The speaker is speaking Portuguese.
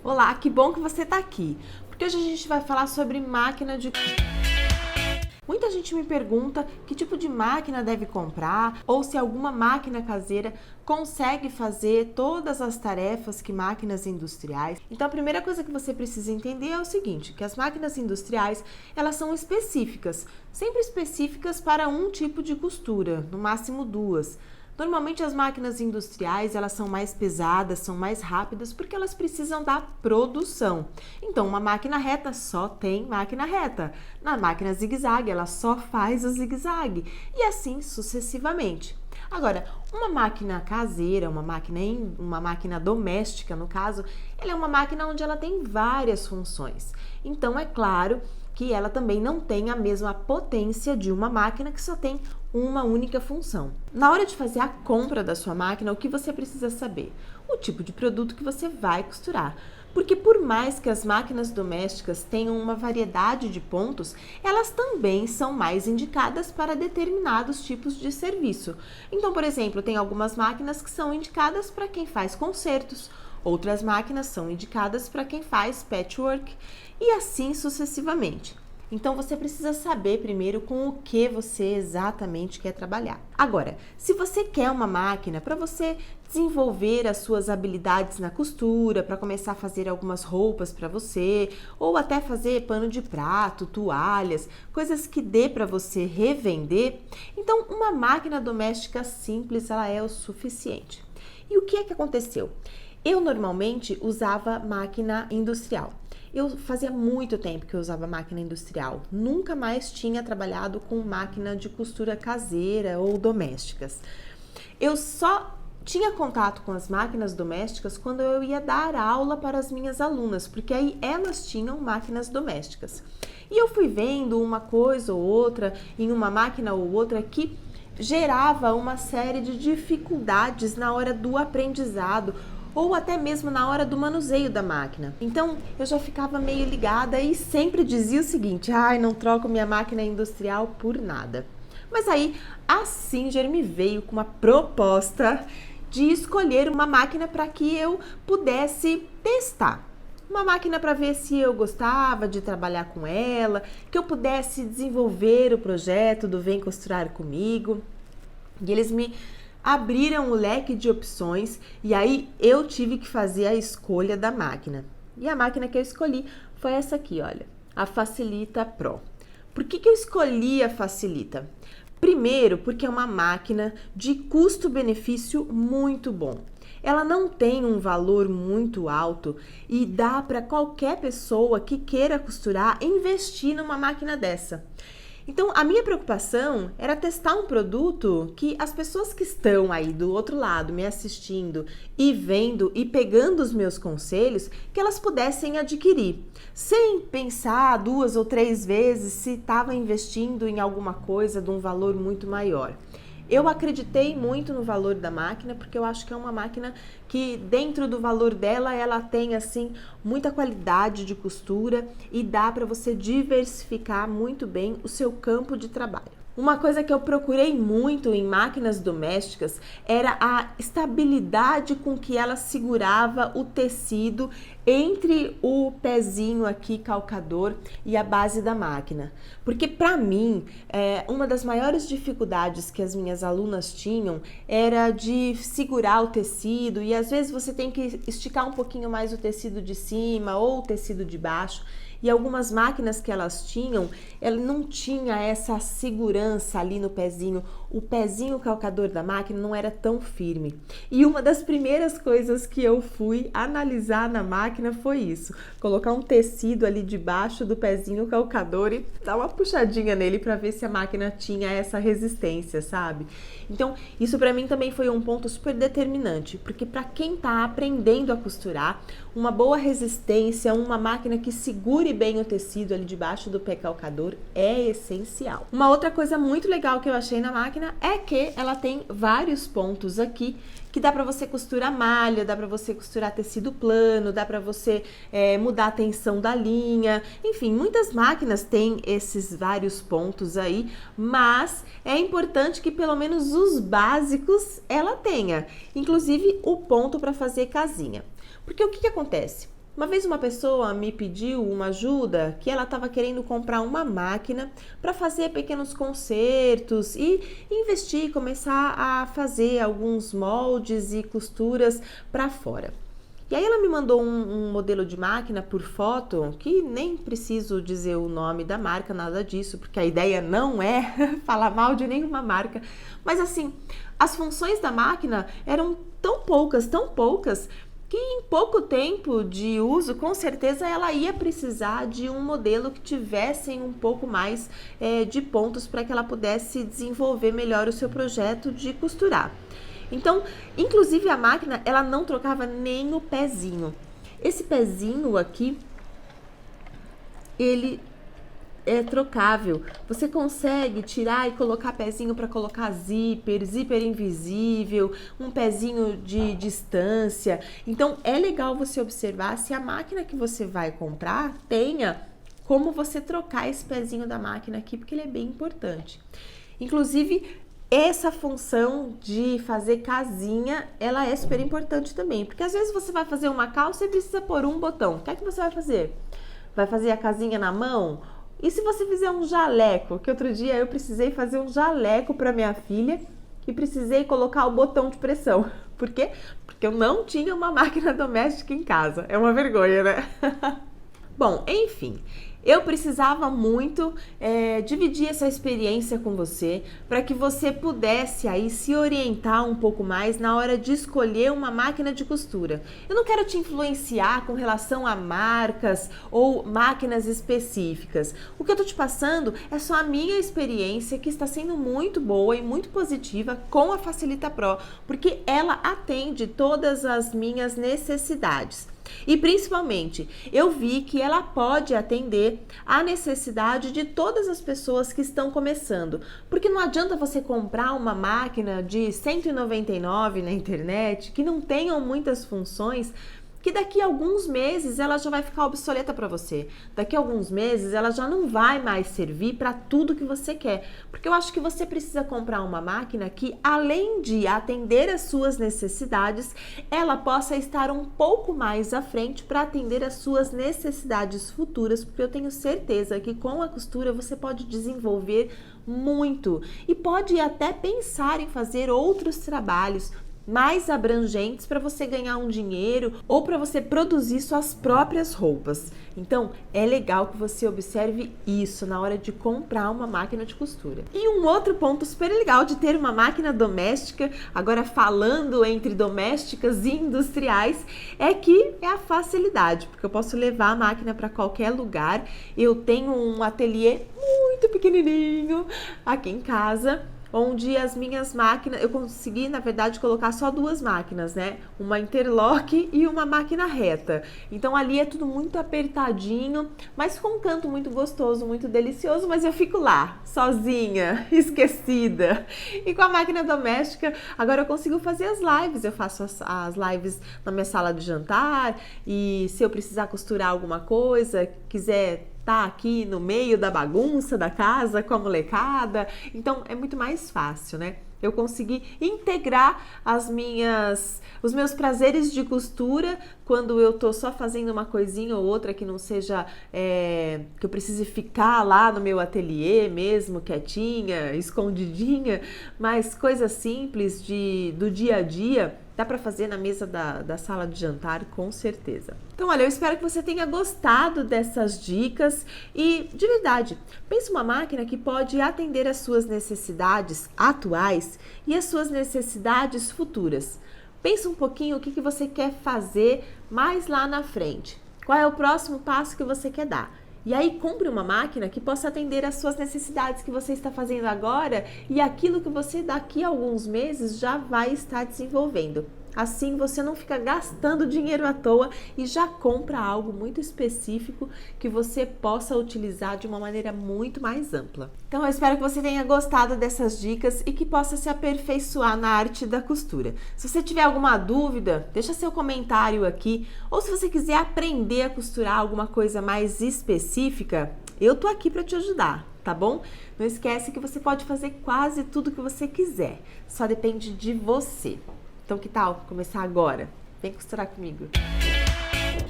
Olá, que bom que você está aqui, porque hoje a gente vai falar sobre máquina de... Muita gente me pergunta que tipo de máquina deve comprar ou se alguma máquina caseira consegue fazer todas as tarefas que máquinas industriais. Então a primeira coisa que você precisa entender é o seguinte, que as máquinas industriais, elas são específicas, sempre específicas para um tipo de costura, no máximo duas. Normalmente as máquinas industriais, elas são mais pesadas, são mais rápidas porque elas precisam da produção. Então, uma máquina reta só tem máquina reta. Na máquina zigue-zague, ela só faz o zigue-zague e assim sucessivamente. Agora, uma máquina caseira, uma máquina doméstica, no caso, ela é uma máquina onde ela tem várias funções. Então, é claro que ela também não tem a mesma potência de uma máquina que só tem uma única função. Na hora de fazer a compra da sua máquina, o que você precisa saber? O tipo de produto que você vai costurar. Porque por mais que as máquinas domésticas tenham uma variedade de pontos, elas também são mais indicadas para determinados tipos de serviço. Então, por exemplo, tem algumas máquinas que são indicadas para quem faz concertos, outras máquinas são indicadas para quem faz patchwork e assim sucessivamente. Então você precisa saber primeiro com o que você exatamente quer trabalhar. Agora, se você quer uma máquina para você desenvolver as suas habilidades na costura, para começar a fazer algumas roupas para você, ou até fazer pano de prato, toalhas, coisas que dê para você revender, então uma máquina doméstica simples ela é o suficiente. E o que é que aconteceu? Eu normalmente usava máquina industrial. Eu fazia muito tempo que eu usava máquina industrial. Nunca mais tinha trabalhado com máquina de costura caseira ou domésticas. Eu só tinha contato com as máquinas domésticas quando eu ia dar aula para as minhas alunas, porque aí elas tinham máquinas domésticas. E eu fui vendo uma coisa ou outra em uma máquina ou outra que gerava uma série de dificuldades na hora do aprendizado, ou até mesmo na hora do manuseio da máquina. Então, eu já ficava meio ligada e sempre dizia o seguinte, não troco minha máquina industrial por nada. Mas aí, a Singer me veio com uma proposta de escolher uma máquina para que eu pudesse testar. Uma máquina para ver se eu gostava de trabalhar com ela, que eu pudesse desenvolver o projeto do Vem Costurar Comigo. E eles me abriram o leque de opções e aí eu tive que fazer a escolha da máquina. E a máquina que eu escolhi foi essa aqui, olha, a Facilita Pro. Por que eu escolhi a Facilita? Primeiro, porque é uma máquina de custo-benefício muito bom. Ela não tem um valor muito alto e dá para qualquer pessoa que queira costurar investir numa máquina dessa. Então, a minha preocupação era testar um produto que as pessoas que estão aí do outro lado me assistindo e vendo e pegando os meus conselhos, que elas pudessem adquirir, sem pensar 2 ou 3 vezes se estava investindo em alguma coisa de um valor muito maior. Eu acreditei muito no valor da máquina, porque eu acho que é uma máquina que dentro do valor dela, ela tem assim muita qualidade de costura e dá para você diversificar muito bem o seu campo de trabalho. Uma coisa que eu procurei muito em máquinas domésticas era a estabilidade com que ela segurava o tecido entre o pezinho aqui calcador e a base da máquina. Porque para mim, uma das maiores dificuldades que as minhas alunas tinham era de segurar o tecido e às vezes você tem que esticar um pouquinho mais o tecido de cima ou o tecido de baixo. E algumas máquinas que elas tinham, ela não tinha essa segurança ali no pezinho. O pezinho calcador da máquina não era tão firme. E uma das primeiras coisas que eu fui analisar na máquina foi isso. Colocar um tecido ali debaixo do pezinho calcador e dar uma puxadinha nele para ver se a máquina tinha essa resistência, sabe? Então, isso para mim também foi um ponto super determinante, porque para quem tá aprendendo a costurar, uma boa resistência, uma máquina que segure bem o tecido ali debaixo do pé calcador é essencial. Uma outra coisa muito legal que eu achei na máquina é que ela tem vários pontos aqui que dá para você costurar malha, dá para você costurar tecido plano, dá para você mudar a tensão da linha, enfim, muitas máquinas têm esses vários pontos aí, mas é importante que pelo menos os básicos ela tenha, inclusive o ponto para fazer casinha. Porque o que acontece? Uma vez uma pessoa me pediu uma ajuda que ela estava querendo comprar uma máquina para fazer pequenos consertos e investir, começar a fazer alguns moldes e costuras para fora. E aí ela me mandou um modelo de máquina por foto, que nem preciso dizer o nome da marca, nada disso, porque a ideia não é falar mal de nenhuma marca. Mas assim, as funções da máquina eram tão poucas, que em pouco tempo de uso, com certeza ela ia precisar de um modelo que tivesse um pouco mais de pontos para que ela pudesse desenvolver melhor o seu projeto de costurar. Então, inclusive a máquina, ela não trocava nem o pezinho. Esse pezinho aqui, ele é trocável. Você consegue tirar e colocar pezinho para colocar zíper invisível, um pezinho de distância. Então, é legal você observar se a máquina que você vai comprar tenha como você trocar esse pezinho da máquina aqui, porque ele é bem importante. Inclusive, essa função de fazer casinha, ela é super importante também, porque às vezes você vai fazer uma calça e precisa pôr um botão. O que é que você vai fazer? Vai fazer a casinha na mão? E se você fizer um jaleco? Que outro dia eu precisei fazer um jaleco para minha filha e precisei colocar o botão de pressão. Por quê? Porque eu não tinha uma máquina doméstica em casa. É uma vergonha, né? Bom, enfim, eu precisava muito dividir essa experiência com você para que você pudesse aí se orientar um pouco mais na hora de escolher uma máquina de costura. Eu não quero te influenciar com relação a marcas ou máquinas específicas. O que eu tô te passando é só a minha experiência, que está sendo muito boa e muito positiva com a Facilita Pro, porque ela atende todas as minhas necessidades. E principalmente, eu vi que ela pode atender a necessidade de todas as pessoas que estão começando. Porque não adianta você comprar uma máquina de 199 na internet, que não tenham muitas funções, que daqui a alguns meses ela já vai ficar obsoleta para você. Daqui a alguns meses ela já não vai mais servir para tudo que você quer. Porque eu acho que você precisa comprar uma máquina que, além de atender as suas necessidades, ela possa estar um pouco mais à frente para atender as suas necessidades futuras, porque eu tenho certeza que com a costura você pode desenvolver muito e pode até pensar em fazer outros trabalhos mais abrangentes para você ganhar um dinheiro ou para você produzir suas próprias roupas. Então, é legal que você observe isso na hora de comprar uma máquina de costura. E um outro ponto super legal de ter uma máquina doméstica, agora falando entre domésticas e industriais, é que é a facilidade, porque eu posso levar a máquina para qualquer lugar. Eu tenho um ateliê muito pequenininho aqui em casa, onde as minhas máquinas, eu consegui, na verdade, colocar só duas máquinas, né? Uma interlock e uma máquina reta. Então, ali é tudo muito apertadinho, mas com um canto muito gostoso, muito delicioso, mas eu fico lá, sozinha, esquecida. E com a máquina doméstica, agora eu consigo fazer as lives. Eu faço as lives na minha sala de jantar e se eu precisar costurar alguma coisa, quiser tá aqui no meio da bagunça da casa com a molecada, então é muito mais fácil, né? Eu consegui integrar os meus prazeres de costura quando eu tô só fazendo uma coisinha ou outra que não seja que eu precise ficar lá no meu ateliê mesmo, quietinha, escondidinha, mas coisas simples do dia a dia dá para fazer na mesa da sala de jantar, com certeza. Então, olha, eu espero que você tenha gostado dessas dicas e, de verdade, pense uma máquina que pode atender às suas necessidades atuais e às suas necessidades futuras. Pense um pouquinho o que você quer fazer mais lá na frente. Qual é o próximo passo que você quer dar? E aí compre uma máquina que possa atender às suas necessidades que você está fazendo agora e aquilo que você daqui a alguns meses já vai estar desenvolvendo. Assim você não fica gastando dinheiro à toa e já compra algo muito específico que você possa utilizar de uma maneira muito mais ampla. Então eu espero que você tenha gostado dessas dicas e que possa se aperfeiçoar na arte da costura. Se você tiver alguma dúvida, deixa seu comentário aqui, ou se você quiser aprender a costurar alguma coisa mais específica, eu tô aqui para te ajudar, tá bom? Não esquece que você pode fazer quase tudo que você quiser, só depende de você. Então que tal começar agora? Vem costurar comigo!